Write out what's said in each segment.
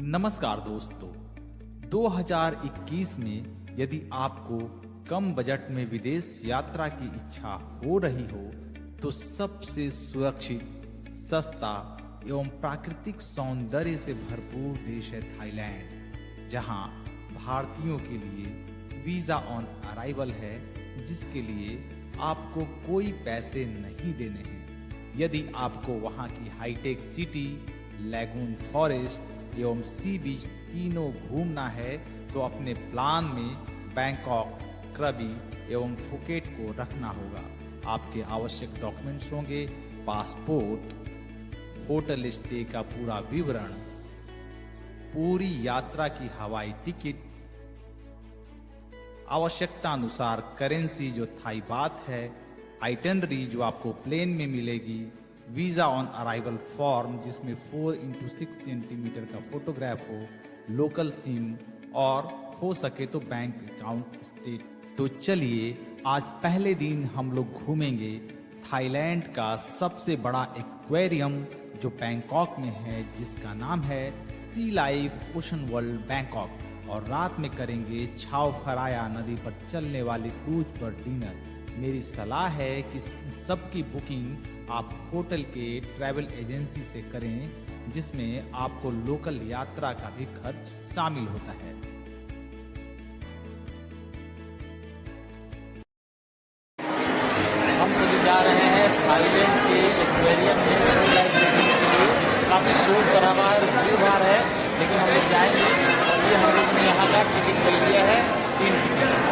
नमस्कार दोस्तों, 2021 में यदि आपको कम बजट में विदेश यात्रा की इच्छा हो रही हो तो सबसे सुरक्षित, सस्ता एवं प्राकृतिक सौंदर्य से भरपूर देश है थाईलैंड, जहां भारतीयों के लिए वीजा ऑन अराइवल है, जिसके लिए आपको कोई पैसे नहीं देने हैं। यदि आपको वहां की हाईटेक सिटी, लैगून फॉरेस्ट एवं सी बीच तीनों घूमना है तो अपने प्लान में बैंकॉक, क्रबी एवं फुकेट को रखना होगा। आपके आवश्यक डॉक्यूमेंट्स होंगे पासपोर्ट, होटल स्टे का पूरा विवरण, पूरी यात्रा की हवाई टिकट, आवश्यकता अनुसार करेंसी जो थाई बात है, आइटनरी जो आपको प्लेन में मिलेगी, वीजा ऑन अराइवल फॉर्म जिसमें 4x6 सेंटीमीटर का फोटोग्राफ हो, लोकल सिम और हो सके तो बैंक अकाउंट स्टेट। तो चलिए आज पहले दिन हम लोग घूमेंगे थाईलैंड का सबसे बड़ा एक्वेरियम जो बैंकॉक में है, जिसका नाम है सी लाइफ ओशन वर्ल्ड बैंकॉक, और रात में करेंगे छाव फराया नदी पर चलने वाली क्रूज पर डिनर। मेरी सलाह है कि सबकी बुकिंग आप होटल के ट्रैवल एजेंसी से करें, जिसमें आपको लोकल यात्रा का भी खर्च शामिल होता है। हम सभी जा रहे हैं थाईलैंड के एक्वेरियम में सी लाइफ देखने के लिए। काफी शोर शराबा है, भीड़ भाड़ है, लेकिन हम लोग जाएंगे। और ये हम लोग ने यहाँ का टिकट ले लिया है, 3 टिकट।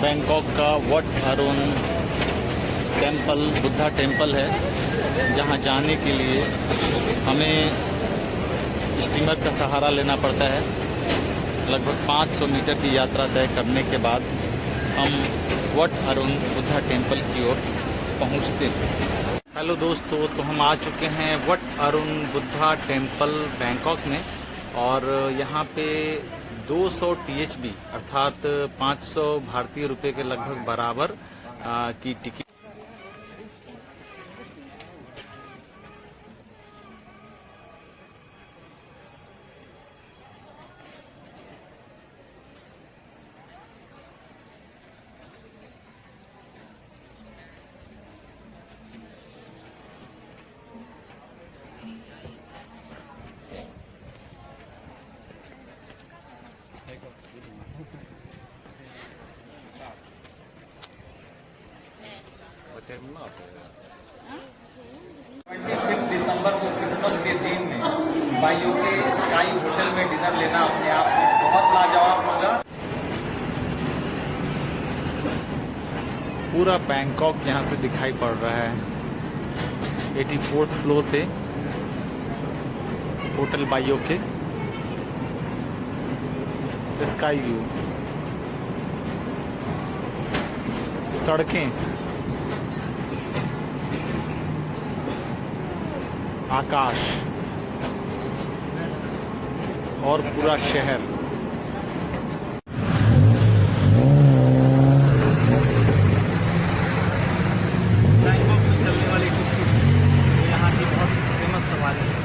बैंकॉक का what Arun temple, Buddha temple है, जहां जाने के लिए हमें स्टीमर का सहारा लेना पड़ता है। लगभग 500 मीटर की यात्रा तय करने के बाद हम वट अरुण बुद्धा टेम्पल की ओर पहुंचते हैं। हेलो दोस्तों, तो हम आ चुके हैं what Arun Buddha temple Bangkok में, और यहाँ पे 200 THB अर्थात 500 भारतीय रुपए के लगभग बराबर की टिकट। दिसंबर को क्रिसमस के दिन में भाइयों के स्काई होटल में डिनर लेना अपने आप में बहुत लाजवाब होगा। पूरा बैंकॉक यहाँ से दिखाई पड़ रहा है। 84th फ्लोर पे होटल बाइयो के स्काई व्यू, सड़कें, आकाश और पूरा शहर। बैंकॉक में चलने वाली टुकटुक यहाँ की बहुत फेमस सवारी है।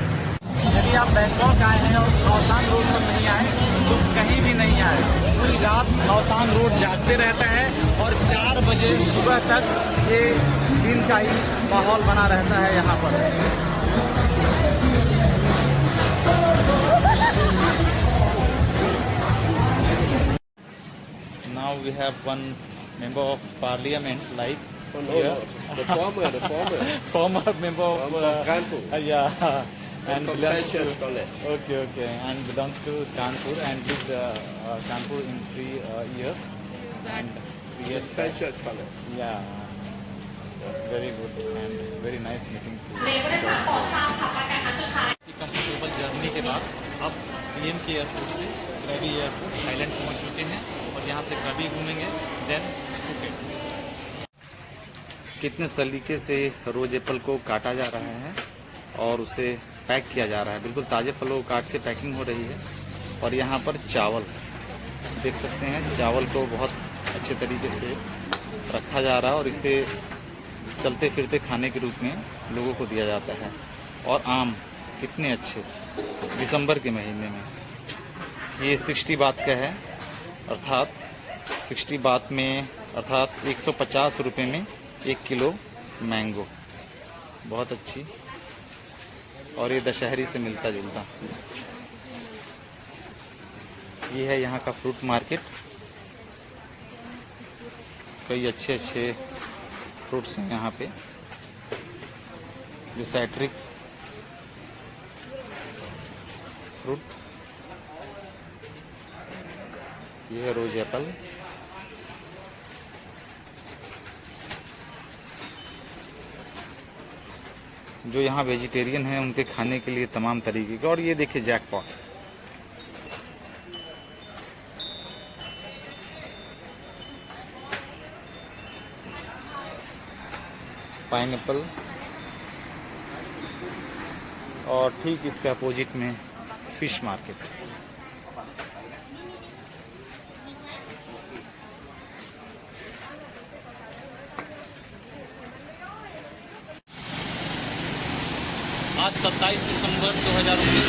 यदि आप बैंकॉक आए हैं और खाओसांग रोड पर नहीं आए तो कहीं भी नहीं आए। पूरी रात खाओसांग रोड जागते रहता है और 4 बजे सुबह तक ये दिन का ही माहौल बना रहता है यहाँ पर। Now we have one member of parliament like here. The former Former member of Kanpur. yeah, and From belongs to Pensions College. okay, and belongs to Kanpur and lived Kanpur in 3 years and 3 years back. Pensions College. Yeah, very good and very nice meeting to comfortable journey के बाद अब PM के airport से क्रबी airport Thailand पहुंच चुके हैं और यहाँ से क्रबी घूमेंगे देन फुकेट। कितने सलीके से रोज एप्पल को काटा जा रहा है और उसे पैक किया जा रहा है। बिल्कुल ताज़े फलों को काट के पैकिंग हो रही है। और यहाँ पर चावल देख सकते हैं, चावल को बहुत अच्छे तरीके से रखा जा रहा है और इसे चलते फिरते खाने के रूप में लोगों को दिया जाता है। और आम कितने अच्छे दिसंबर के महीने में। ये 60 बात का है, अर्थात 60 बात में अर्थात 150 रुपये में 1 किलो मैंगो, बहुत अच्छी। और ये दशहरी से मिलता जुलता। ये है यहाँ का फ्रूट मार्केट। कई अच्छे अच्छे फ्रूट्स हैं यहाँ पे, साइट्रिक फ्रूट। ये है रोज एप्पल। जो यहाँ वेजिटेरियन हैं उनके खाने के लिए तमाम तरीके के। और ये देखिए जैकपॉट, पाइनएप्पल। और ठीक इसके अपोजिट में फिश मार्केट। आज 27 दिसंबर 2019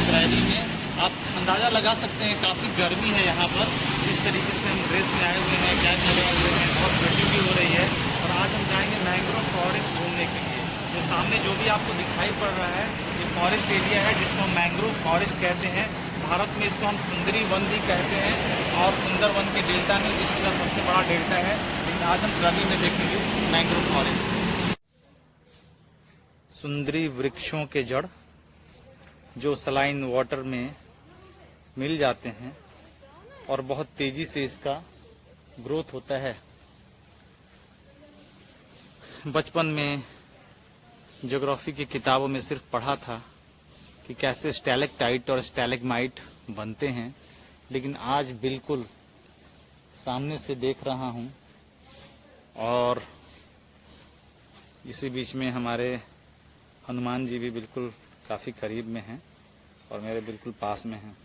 क्रैबी में आप अंदाज़ा लगा सकते हैं काफ़ी गर्मी है यहाँ पर। जिस तरीके से हम ड्रेस में आए हुए हैं, कैप लगाए हुए हैं, बहुत गर्मी भी हो रही है। और आज हम जाएंगे मैंग्रोव फॉरेस्ट घूमने के लिए। ये सामने जो भी आपको दिखाई पड़ रहा है ये फॉरेस्ट एरिया है जिसको हम मैंग्रोव फॉरेस्ट कहते हैं। भारत में इसको हम सुंदरी वन भी कहते हैं और सुंदर वन के डेल्टा में विश्व का सबसे बड़ा डेल्टा है। लेकिन आज हम क्रबी में देखेंगे मैंग्रोव फॉरेस्ट। सुंदरी वृक्षों के जड़ जो सलाइन वाटर में मिल जाते हैं और बहुत तेजी से इसका ग्रोथ होता है। बचपन में ज्योग्राफी की किताबों में सिर्फ पढ़ा था कि कैसे स्टैलेक्टाइट और स्टैलेग्माइट बनते हैं, लेकिन आज बिल्कुल सामने से देख रहा हूं। और इसी बीच में हमारे हनुमान जी भी बिल्कुल काफ़ी करीब में हैं और मेरे बिल्कुल पास में हैं।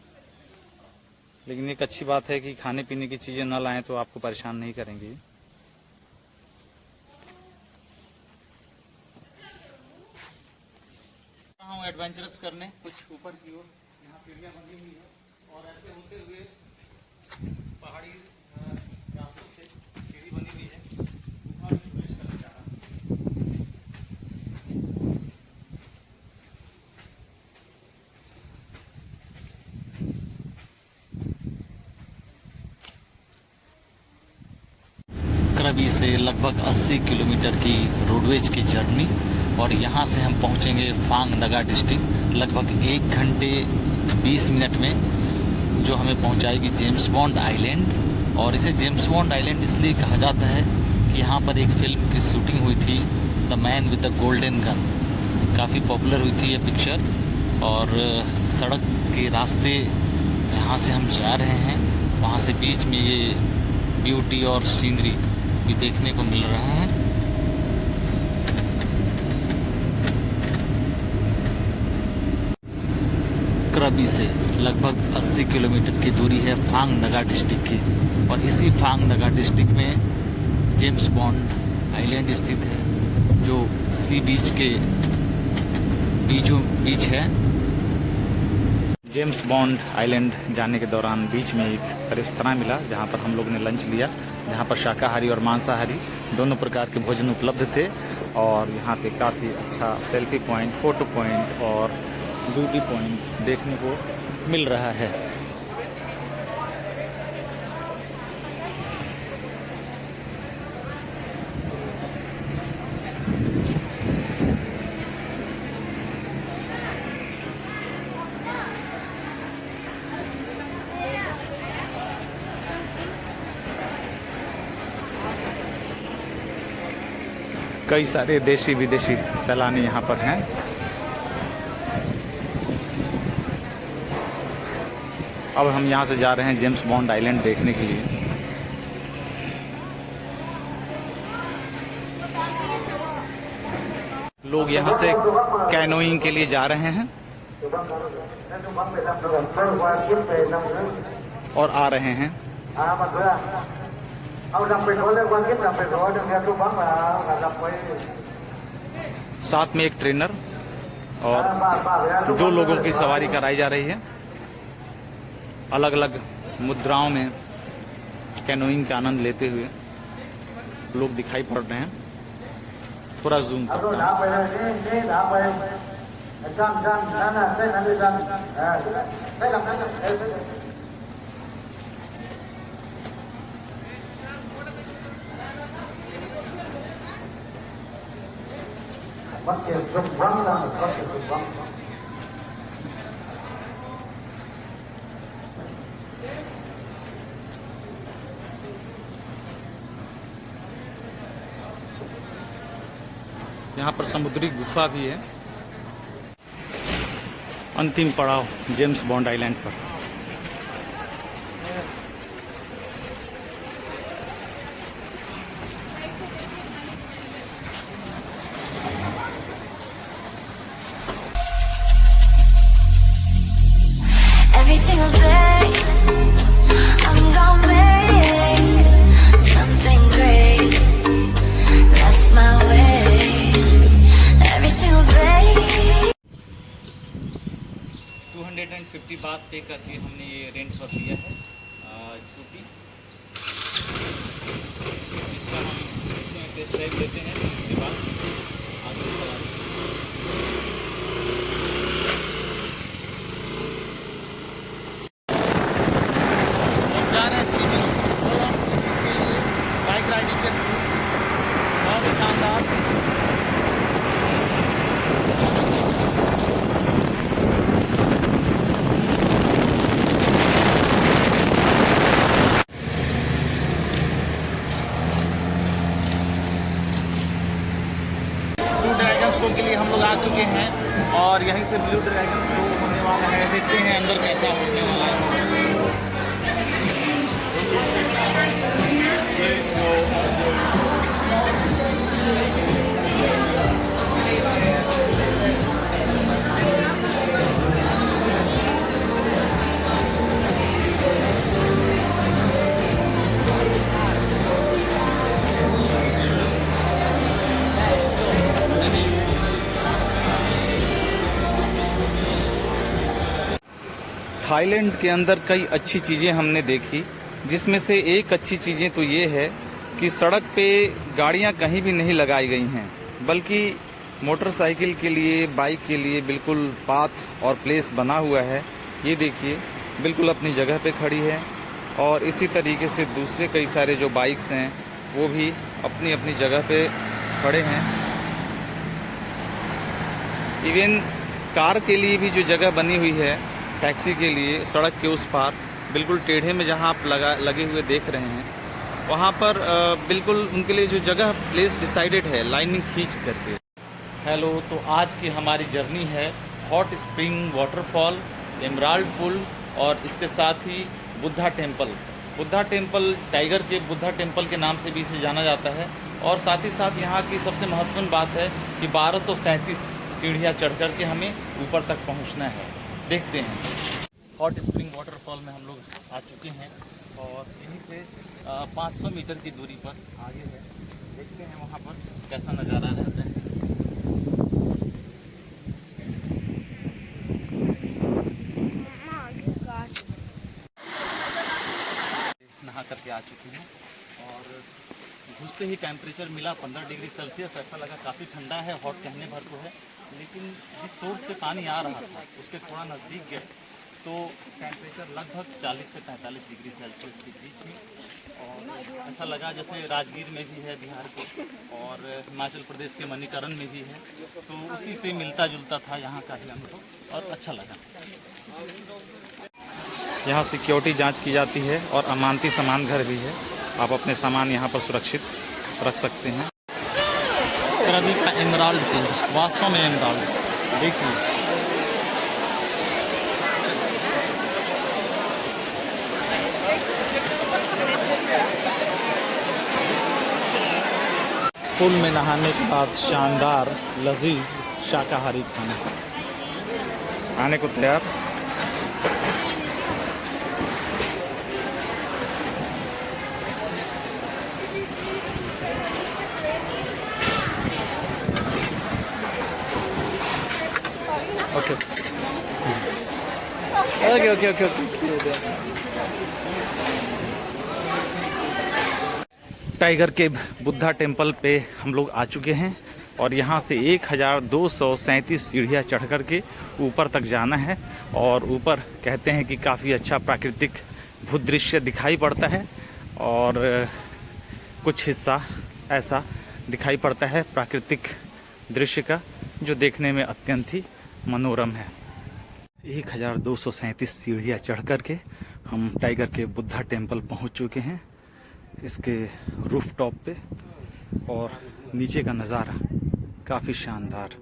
लेकिन एक अच्छी बात है कि खाने पीने की चीज़ें न लाएं तो आपको परेशान नहीं करेंगी। एडवेंचरस करने कुछ ऊपर की ओर यहाँ सीढ़ियाँ बनी हुई है और ऐसे होते हुए पहाड़ी रास्तों से सीढ़ी बनी हुई है। ऊपर प्रवेश करना चाह रहा। क्रबी से लगभग 80 किलोमीटर की रोडवेज की जर्नी और यहाँ से हम पहुँचेंगे फांग नगा डिस्ट्रिक्ट लगभग 1 घंटे 20 मिनट में, जो हमें पहुँचाएगी जेम्स बॉन्ड आइलैंड। और इसे जेम्स बॉन्ड आइलैंड इसलिए कहा जाता है कि यहाँ पर एक फिल्म की शूटिंग हुई थी, the man with the golden gun. काफ़ी पॉपुलर हुई थी ये पिक्चर। और सड़क के रास्ते जहाँ से हम जा रहे हैं वहाँ से बीच में ये ब्यूटी और सीनरी भी देखने को मिल रहा है। क्रबी से लगभग 80 किलोमीटर की दूरी है फांग नगा डिस्ट्रिक्ट की, और इसी फांग नगा डिस्ट्रिक्ट में जेम्स बॉन्ड आइलैंड स्थित है, जो सी बीच के बीचों बीच है। जेम्स बॉन्ड आइलैंड जाने के दौरान बीच में एक रेस्तरां मिला जहां पर हम लोग ने लंच लिया, जहां पर शाकाहारी और मांसाहारी दोनों प्रकार के भोजन उपलब्ध थे। और यहाँ पे काफ़ी अच्छा सेल्फी पॉइंट, फोटो पॉइंट और ब्यूटी पॉइंट देखने को मिल रहा है। कई सारे देशी विदेशी सैलानी यहाँ पर हैं। अब हम यहाँ से जा रहे हैं जेम्स बॉन्ड आइलैंड देखने के लिए। लोग यहाँ से कैनोइंग के लिए जा रहे हैं और आ रहे हैं। साथ में एक ट्रेनर और 2 लोगों की सवारी कराई जा रही है। अलग अलग मुद्राओं में कैनोइंग का आनंद लेते हुए लोग दिखाई पड़ रहे हैं। थोड़ा जूम करता हूं। यहाँ पर समुद्री गुफा भी है। अंतिम पड़ाव जेम्स बॉन्ड आइलैंड पर। Every single day, I'm gonna make something great. That's my way. Every single day. 250 बात पे करके हमने ये रेंट पर लिया है स्कूटी। इसका हम टेस्ट ड्राइव लेते हैं, इसके बाद आगे चलाते हैं। बाइक राइडिंग के बहुत ही शानदार। ब्लू ड्रैगन शो के लिए हम लोग आ चुके हैं और यहीं से ब्लू ड्रैगन शो होने वाला है। देखते हैं अंदर कैसा होने वाला है। थाईलैंड के अंदर कई अच्छी चीज़ें हमने देखी, जिसमें से एक अच्छी चीज़ें तो ये है कि सड़क पे गाड़ियां कहीं भी नहीं लगाई गई हैं, बल्कि मोटरसाइकिल के लिए, बाइक के लिए बिल्कुल पाथ और प्लेस बना हुआ है। ये देखिए, बिल्कुल अपनी जगह पे खड़ी है। और इसी तरीके से दूसरे कई सारे जो बाइक्स हैं वो भी अपनी अपनी जगह पे खड़े हैं। इवन कार के लिए भी जो जगह बनी हुई है टैक्सी के लिए, सड़क के उस पार बिल्कुल टेढ़े में जहां आप लगे हुए देख रहे हैं, वहां पर बिल्कुल उनके लिए जो जगह प्लेस डिसाइडेड है लाइनिंग खींच करके। हेलो, तो आज की हमारी जर्नी है hot spring waterfall emerald pool और इसके साथ ही Buddha temple. Buddha temple tiger के बुद्धा टेम्पल के नाम से भी इसे जाना जाता है। और साथ ही साथ यहाँ की सबसे महत्वपूर्ण बात है कि 1237 सीढ़ियाँ चढ़ कर के हमें ऊपर तक पहुँचना है। देखते हैं। हॉट स्प्रिंग वाटरफॉल में हम लोग आ चुके हैं और यहीं से 500 मीटर की दूरी पर आगे है। देखते हैं वहाँ पर कैसा नज़ारा रहता है। नहा करके आ चुके हैं और घुसते ही टेम्परेचर मिला 15 डिग्री सेल्सियस। ऐसा लगा काफ़ी ठंडा है, हॉट कहने भर को है। लेकिन जिस सोर्स से पानी आ रहा था उसके थोड़ा नज़दीक गए तो टेम्परेचर लगभग 40 से 45 डिग्री सेल्सियस के बीच में। और ऐसा लगा जैसे राजगीर में भी है बिहार के और हिमाचल प्रदेश के मणिकरण में भी है, तो उसी से मिलता जुलता था यहाँ का ही अनुभव और अच्छा लगा। यहाँ सिक्योरिटी जांच की जाती है और अमानती सामान घर भी है। आप अपने सामान यहाँ पर सुरक्षित रख सकते हैं। कृबी का एमराल्ड पुल, वास्तव में एमराल्ड देखिए। पुल में नहाने के बाद शानदार लजीज शाकाहारी खाना आने को तैयार। Okay okay okay okay okay. Tiger के बुद्धा टेम्पल पे हम लोग आ चुके हैं और यहाँ से 1237 सीढ़ियाँ चढ़ कर के ऊपर तक जाना है। और ऊपर कहते हैं कि काफ़ी अच्छा प्राकृतिक भूदृश्य दिखाई पड़ता है और कुछ हिस्सा ऐसा दिखाई पड़ता है प्राकृतिक दृश्य का जो देखने में अत्यंत ही मनोरम है। 1237 सीढ़ियाँ चढ़ कर के हम टाइगर के बुद्धा टेम्पल पहुँच चुके हैं, इसके रूफटॉप पे। और नीचे का नज़ारा काफ़ी शानदार।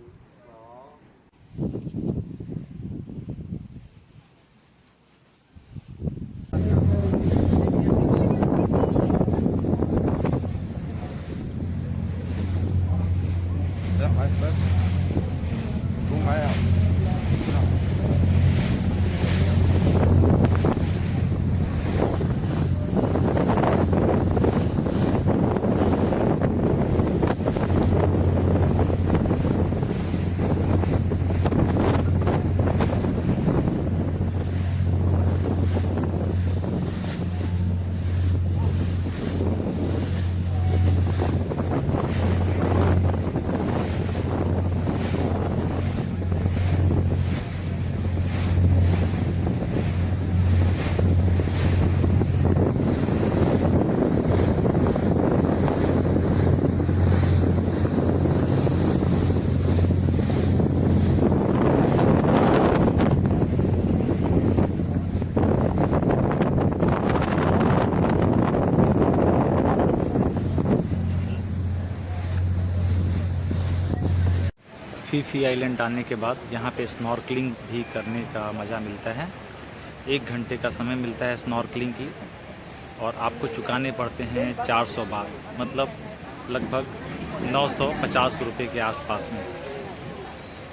फीफी आइलैंड आने के बाद यहाँ पे स्नॉर्कलिंग भी करने का मज़ा मिलता है। 1 घंटे का समय मिलता है स्नॉर्कलिंग की और आपको चुकाने पड़ते हैं 400 बात, मतलब लगभग 950 रुपये के आसपास में।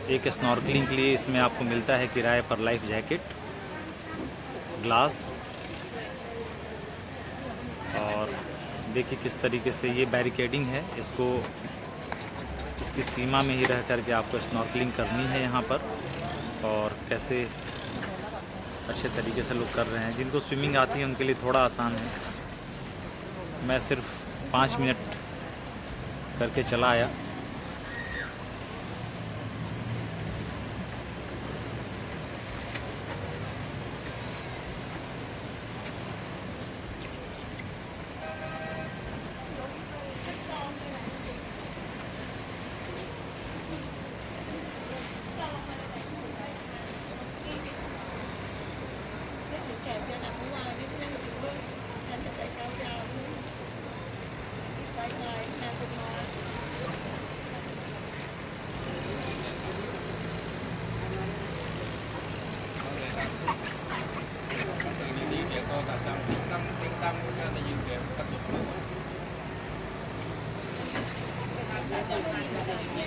एक स्नॉर्कलिंग के लिए इसमें आपको मिलता है किराए पर लाइफ जैकेट, ग्लास। और देखिए किस तरीके से ये बैरिकेडिंग है, इसकी सीमा में ही रह करके आपको स्नॉर्कलिंग करनी है यहाँ पर। और कैसे अच्छे तरीके से लोग कर रहे हैं। जिनको स्विमिंग आती है उनके लिए थोड़ा आसान है। मैं सिर्फ 5 मिनट करके चला आया।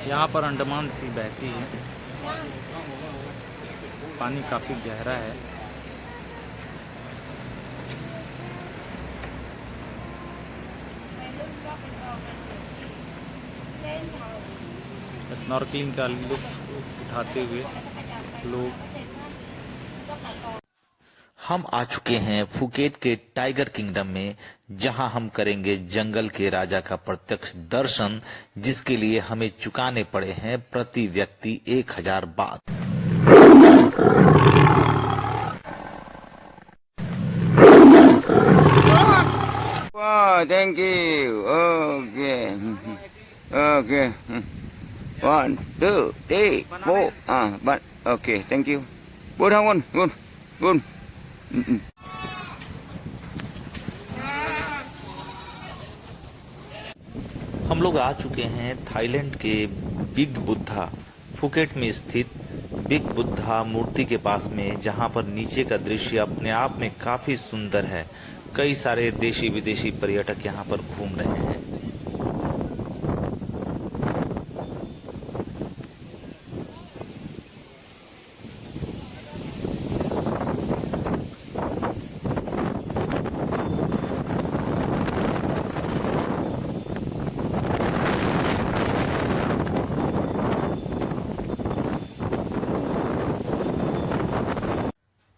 यहाँ पर अंडमान सी बहती है, पानी काफ़ी गहरा है। स्नॉर्कलिंग का लुत्फ उठाते हुए लोग। हम आ चुके हैं फुकेट के टाइगर किंगडम में, जहां हम करेंगे जंगल के राजा का प्रत्यक्ष दर्शन, जिसके लिए हमें चुकाने पड़े हैं प्रति व्यक्ति 1000 बात। Wow, thank you. Okay. Okay. 1, 2, 3, 4. But okay, thank you. Good, Hangun. Good. Good. हम लोग आ चुके हैं थाईलैंड के बिग बुद्धा, फुकेट में स्थित बिग बुद्धा मूर्ति के पास में, जहां पर नीचे का दृश्य अपने आप में काफी सुंदर है। कई सारे देशी विदेशी पर्यटक यहां पर घूम रहे हैं।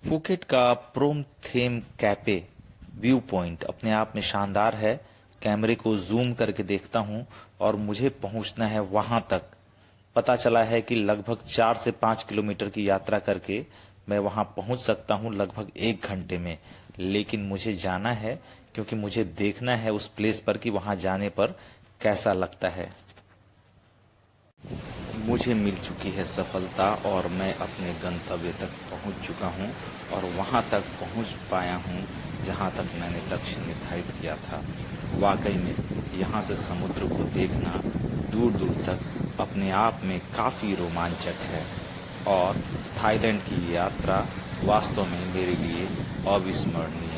फुकेट का प्रोमथेम कैफे व्यू पॉइंट अपने आप में शानदार है। कैमरे को जूम करके देखता हूं और मुझे पहुंचना है वहां तक। पता चला है कि लगभग 4 से 5 किलोमीटर की यात्रा करके मैं वहां पहुंच सकता हूं लगभग 1 घंटे में। लेकिन मुझे जाना है क्योंकि मुझे देखना है उस प्लेस पर कि वहां जाने पर कैसा लगता है। मुझे मिल चुकी है सफलता और मैं अपने गंतव्य तक पहुंच चुका हूं और वहां तक पहुंच पाया हूं जहां तक मैंने लक्ष्य निर्धारित किया था। वाकई में यहां से समुद्र को देखना दूर दूर तक अपने आप में काफ़ी रोमांचक है और थाईलैंड की यात्रा वास्तव में मेरे लिए अविस्मरणीय